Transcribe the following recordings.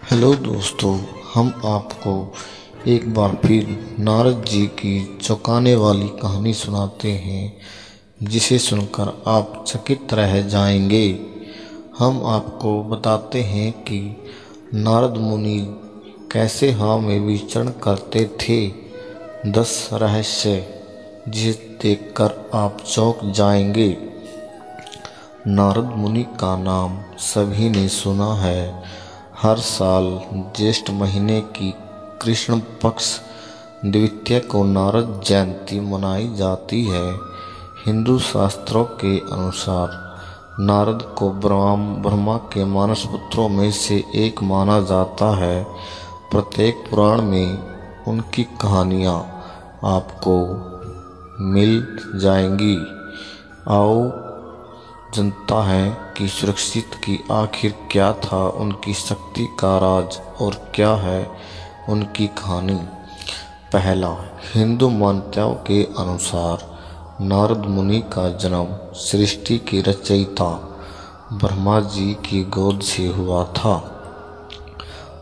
Hello दोस्तों, हम आपको एक बार फिर नारद जी की चौंकाने वाली कहानी सुनाते हैं, जिसे सुनकर आप चकित रह जाएंगे। हम आपको बताते हैं कि नारद मुनि कैसे हवा में विचरण करते थे। 10 रहस्य जिसे देखकर आप चौंक जाएंगे। नारद मुनि का नाम सभी ने सुना है। हर साल ज्येष्ठ महीने की कृष्ण पक्ष द्वितीया को नारद जयंती मनाई जाती है। हिंदू शास्त्रों के अनुसार नारद को ब्रह्मा के मानस पुत्रों में से एक माना जाता है। प्रत्येक पुराण में उनकी कहानियाँ आपको मिल जाएंगी। आओ जनता है कि सुरक्षित की आखिर क्या था उनकी शक्ति का राज और क्या है उनकी कहानी। पहला, हिंदू मान्यताओं के अनुसार नारद मुनि का जन्म सृष्टि के रचयिता ब्रह्मा जी की गोद से हुआ था।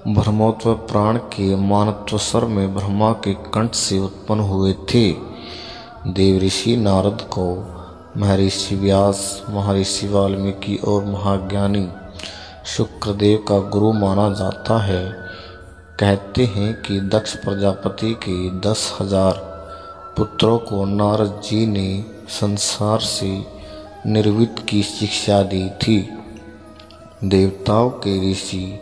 ब्रह्मोत्व प्राण के मानवत्व स्वर में ब्रह्मा के कंठ से उत्पन्न हुए थे। देवऋषि नारद को महर्षि व्यास, महर्षि वाल्मीकि और महाज्ञानी शुक्रदेव का गुरु माना जाता है। कहते हैं कि दक्ष प्रजापति के 10,000 पुत्रों को नारद जी ने संसार से निर्वृत्त की शिक्षा दी थी। देवताओं के ऋषि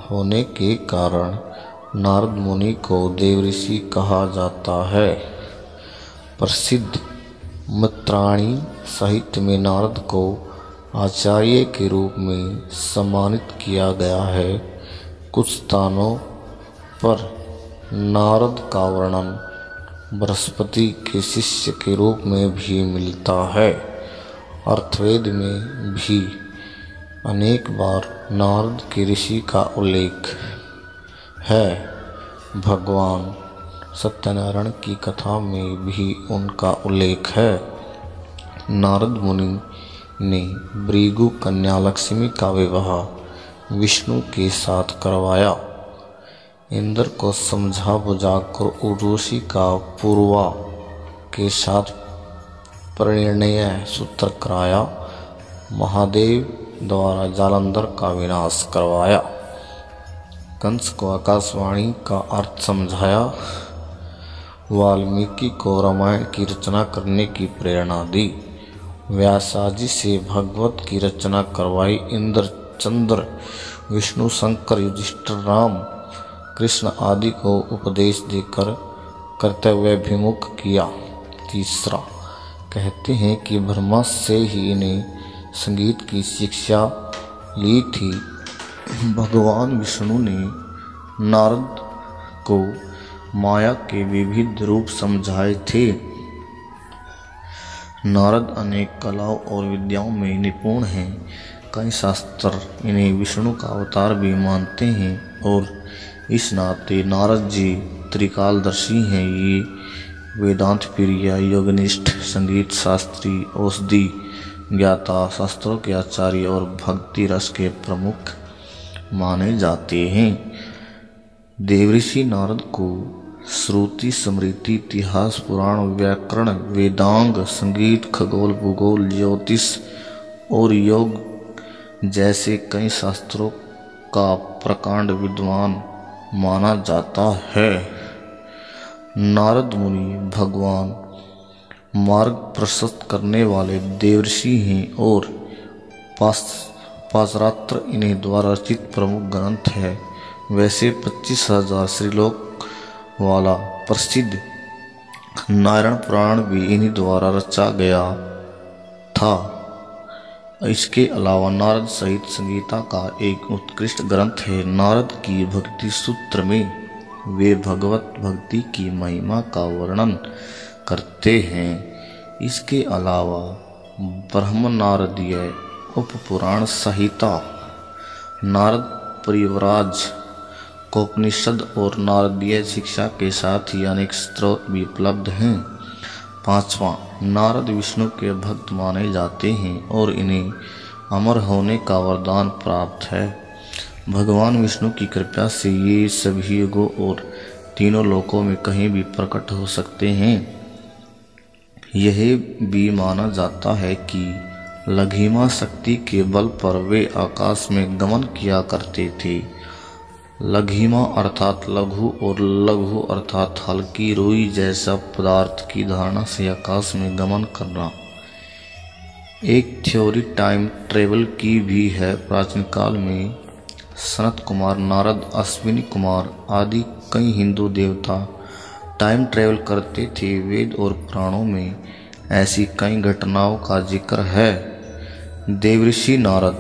होने के कारण नारद मुनि को देवऋषि कहा जाता है। प्रसिद्ध मित्राणी साहित्य में नारद को आचार्य के रूप में सम्मानित किया गया है। कुछ स्थानों पर नारद का वर्णन बृहस्पति के शिष्य के रूप में भी मिलता है। अर्थवेद में भी अनेक बार नारद के ऋषि का उल्लेख है। भगवान सत्यनारायण की कथा में भी उनका उल्लेख है। नारद मुनि ने भृगु कन्या लक्ष्मी का विवाह विष्णु के साथ करवाया। इंद्र को समझा बुझाकर उर्वशी का पूर्वा के साथ परिणय सूत्र कराया। महादेव द्वारा जालंधर का विनाश करवाया। कंस को आकाशवाणी का अर्थ समझाया। वाल्मीकि को रामायण की रचना करने की प्रेरणा दी। व्यासाजी से भागवत की रचना करवाई। इंद्र, चंद्र, विष्णु, शंकर, युधिष्ठिर, राम, कृष्ण आदि को उपदेश देकर कर्तव्याभिमुख किया। तीसरा, कहते हैं कि ब्रह्मा से ही इन्हें संगीत की शिक्षा ली थी। भगवान विष्णु ने नारद को माया के विविध रूप समझाए थे। नारद अनेक कलाओं और विद्याओं में निपुण हैं। कई शास्त्र इन्हें विष्णु का अवतार भी मानते हैं और इस नाते नारद जी त्रिकालदर्शी हैं। ये वेदांत प्रिय, योगनिष्ठ, संगीत शास्त्री, औषधि ज्ञाता, शास्त्रों के आचार्य और भक्ति रस के प्रमुख माने जाते हैं। देवऋषि नारद को श्रुति, स्मृति, इतिहास, पुराण, व्याकरण, वेदांग, संगीत, खगोल, भूगोल, ज्योतिष और योग जैसे कई शास्त्रों का प्रकांड विद्वान माना जाता है। नारद मुनि भगवान मार्ग प्रशस्त करने वाले देवऋषि हैं और पाशरात्र इन्हीं द्वारा रचित प्रमुख ग्रंथ है। वैसे 25,000 श्लोक वाला प्रसिद्ध नारायण पुराण भी इन्हीं द्वारा रचा गया था। इसके अलावा नारद सहित संगीता का एक उत्कृष्ट ग्रंथ है। नारद की भक्ति सूत्र में वे भगवत भक्ति की महिमा का वर्णन करते हैं। इसके अलावा ब्रह्म नारदीय उपपुराण संहिता, नारद परिव्राज, कोपनिषद और नारदीय शिक्षा के साथ ही अनेक स्रोत भी उपलब्ध हैं। पांचवा, नारद विष्णु के भक्त माने जाते हैं और इन्हें अमर होने का वरदान प्राप्त है। भगवान विष्णु की कृपा से ये सभी युगों और तीनों लोकों में कहीं भी प्रकट हो सकते हैं। यह भी माना जाता है कि लघिमा शक्ति के बल पर वे आकाश में गमन किया करते थे। लघिमा अर्थात लघु और लघु अर्थात हल्की रुई जैसा पदार्थ की धारणा से आकाश में गमन करना। एक थ्योरी टाइम ट्रेवल की भी है। प्राचीन काल में सनत कुमार, नारद, अश्विनी कुमार आदि कई हिंदू देवता टाइम ट्रेवल करते थे। वेद और पुराणों में ऐसी कई घटनाओं का जिक्र है। देवऋषि नारद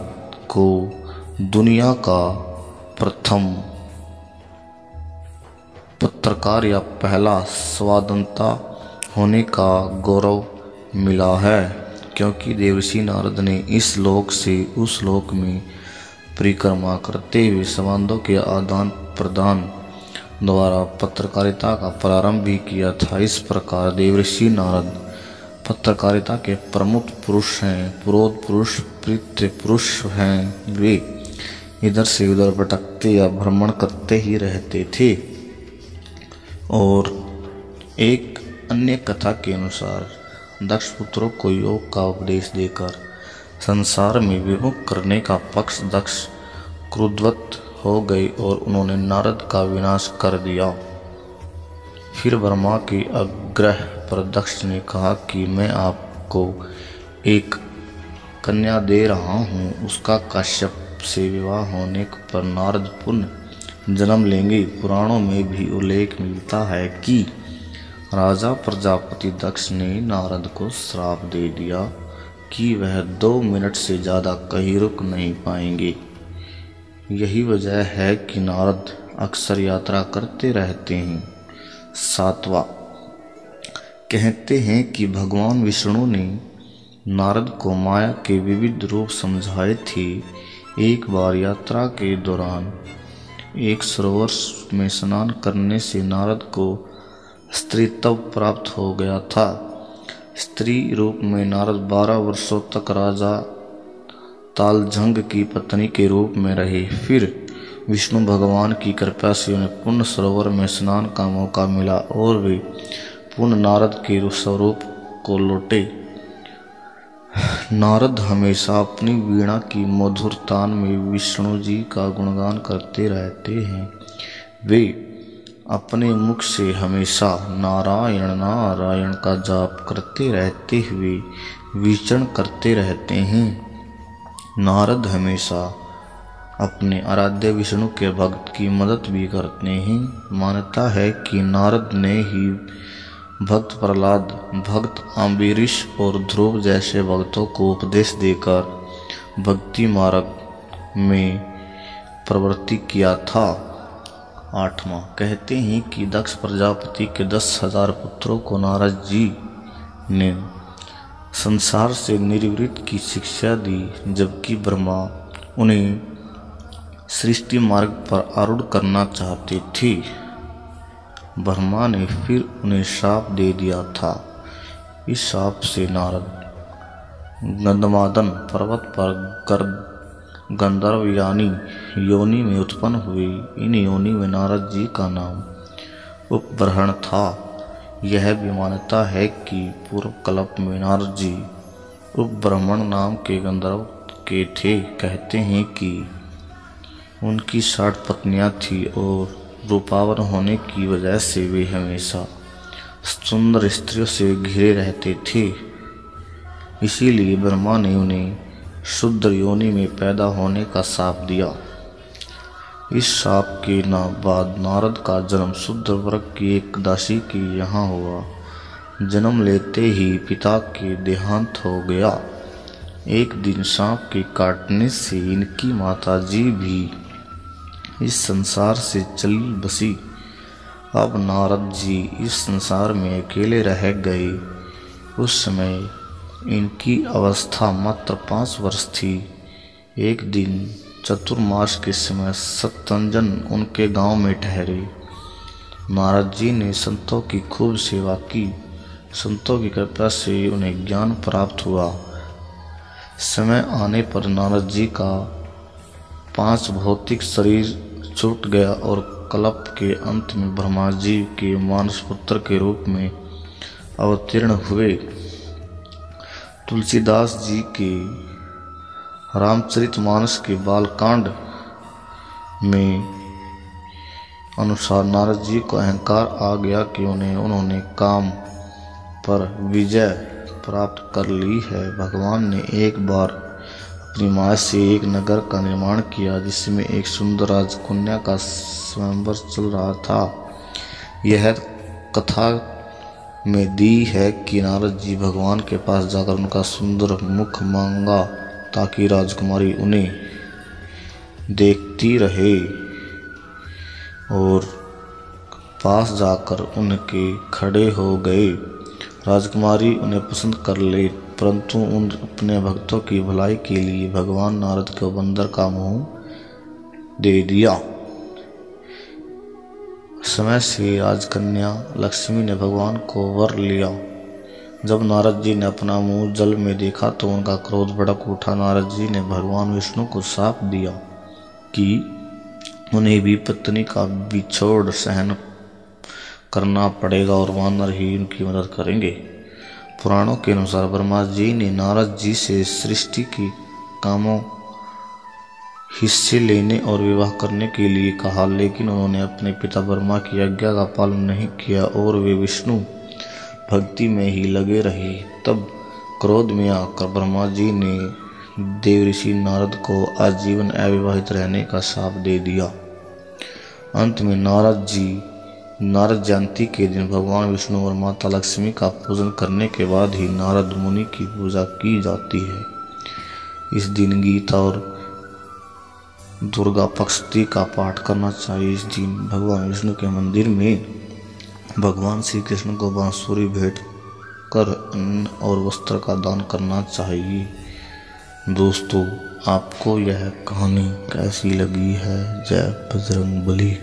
को दुनिया का प्रथम पत्रकार या पहला स्वाधीनता होने का गौरव मिला है, क्योंकि देवऋषि नारद ने इस लोक से उस लोक में परिक्रमा करते हुए संबंधों के आदान प्रदान द्वारा पत्रकारिता का प्रारंभ भी किया था। इस प्रकार देवऋषि नारद पत्रकारिता के प्रमुख पुरुष हैं, पुरोध पुरुष, प्रीत्य पुरुष हैं। वे इधर से उधर भटकते या भ्रमण करते ही रहते थे। और एक अन्य कथा के अनुसार दक्ष पुत्रों को योग का उपदेश देकर संसार में विमुख करने का पक्ष दक्ष क्रोधवत हो गए और उन्होंने नारद का विनाश कर दिया। फिर ब्रह्मा के आग्रह पर दक्ष ने कहा कि मैं आपको एक कन्या दे रहा हूँ, उसका काश्यप से विवाह होने पर नारद पुनः जन्म लेंगे। पुराणों में भी उल्लेख मिलता है कि राजा प्रजापति दक्ष ने नारद को श्राप दे दिया कि वह 2 मिनट से ज़्यादा कहीं रुक नहीं पाएंगे। यही वजह है कि नारद अक्सर यात्रा करते रहते हैं। 7वां, कहते हैं कि भगवान विष्णु ने नारद को माया के विविध रूप समझाए थे। एक बार यात्रा के दौरान एक सरोवर में स्नान करने से नारद को स्त्रीत्व प्राप्त हो गया था। स्त्री रूप में नारद 12 वर्षों तक राजा तालझंग की पत्नी के रूप में रहे। फिर विष्णु भगवान की कृपा से उन्हें पुण्य सरोवर में स्नान का मौका मिला और वे पुण्य नारद के स्वरूप को लौटे। नारद हमेशा अपनी वीणा की मधुर तान में विष्णु जी का गुणगान करते रहते हैं। वे अपने मुख से हमेशा नारायण नारायण का जाप करते रहते हुए विचरण करते रहते हैं। नारद हमेशा अपने आराध्य विष्णु के भक्त की मदद भी करते हैं। मान्यता है कि नारद ने ही भक्त प्रहलाद, भक्त अम्बरीश और ध्रुव जैसे भक्तों को उपदेश देकर भक्ति मार्ग में प्रवृत्ति किया था। 8वां, कहते हैं कि दक्ष प्रजापति के 10,000 पुत्रों को नारद जी ने संसार से निर्वृत्त की शिक्षा दी, जबकि ब्रह्मा उन्हें सृष्टि मार्ग पर आरूढ़ करना चाहते थे। ब्रह्मा ने फिर उन्हें श्राप दे दिया था। इस श्राप से नारद गंधमादन पर्वत पर गंधर्व यानी योनि में उत्पन्न हुए। इन योनि में नारद जी का नाम उपबृहण था। यह भी मान्यता है कि पूर्व कल्प में नारद जी उपब्रह्मण नाम के गंधर्व के थे। कहते हैं कि उनकी 60 पत्नियां थी और रूपावन होने की वजह से वे हमेशा सुंदर स्त्रियों से घिरे रहते थे। इसीलिए ब्रह्मा ने उन्हें शूद्र योनि में पैदा होने का शाप दिया। इस शाप के बाद नारद का जन्म शूद्र वर्ग की एक दासी के यहाँ हुआ। जन्म लेते ही पिता के देहांत हो गया। एक दिन सांप के काटने से इनकी माता जी भी इस संसार से चली बसी। अब नारद जी इस संसार में अकेले रह गए। उस समय इनकी अवस्था मात्र 5 वर्ष थी। एक दिन चतुर्मास के समय सत्यंजन उनके गांव में ठहरे। नारद जी ने संतों की खूब सेवा की। संतों की कृपा से उन्हें ज्ञान प्राप्त हुआ। समय आने पर नारद जी का 5 भौतिक शरीर छूट गया और कल्प के अंत में ब्रह्मा जी के मानस पुत्र के रूप में अवतीर्ण हुए। तुलसीदास जी के रामचरितमानस के बालकांड में अनुसार नारद जी को अहंकार आ गया कि उन्होंने काम पर विजय प्राप्त कर ली है। भगवान ने एक बार अपनी माया से एक नगर का निर्माण किया जिसमें एक सुंदर राजकन्या का स्वयंवर चल रहा था। यह कथा में दी है कि नारद जी भगवान के पास जाकर उनका सुंदर मुख मांगा ताकि राजकुमारी उन्हें देखती रहे और पास जाकर उनके खड़े हो गए। राजकुमारी उन्हें पसंद कर ले, परंतु उन अपने भक्तों की भलाई के लिए भगवान नारद को बंदर का मुंह दे दिया। समय से राजकन्या लक्ष्मी ने भगवान को वर लिया। जब नारद जी ने अपना मुंह जल में देखा तो उनका क्रोध भड़क उठा। नारद जी ने भगवान विष्णु को शाप दिया कि उन्हें भी पत्नी का बिछोड़ सहन करना पड़ेगा और वानर ही उनकी मदद करेंगे। पुराणों के अनुसार ब्रह्मा जी ने नारद जी से सृष्टि के कामों हिस्से लेने और विवाह करने के लिए कहा, लेकिन उन्होंने अपने पिता ब्रह्मा की आज्ञा का पालन नहीं किया और वे विष्णु भक्ति में ही लगे रहे। तब क्रोध में आकर ब्रह्मा जी ने देवऋषि नारद को आजीवन अविवाहित रहने का शाप दे दिया। अंत में नारद जयंती के दिन भगवान विष्णु और माता लक्ष्मी का पूजन करने के बाद ही नारद मुनि की पूजा की जाती है। इस दिन गीता और दुर्गा पक्षती का पाठ करना चाहिए। इस दिन भगवान विष्णु के मंदिर में भगवान श्री कृष्ण को बांसुरी भेंट कर अन्न और वस्त्र का दान करना चाहिए। दोस्तों, आपको यह कहानी कैसी लगी है? जय बजरंगबली।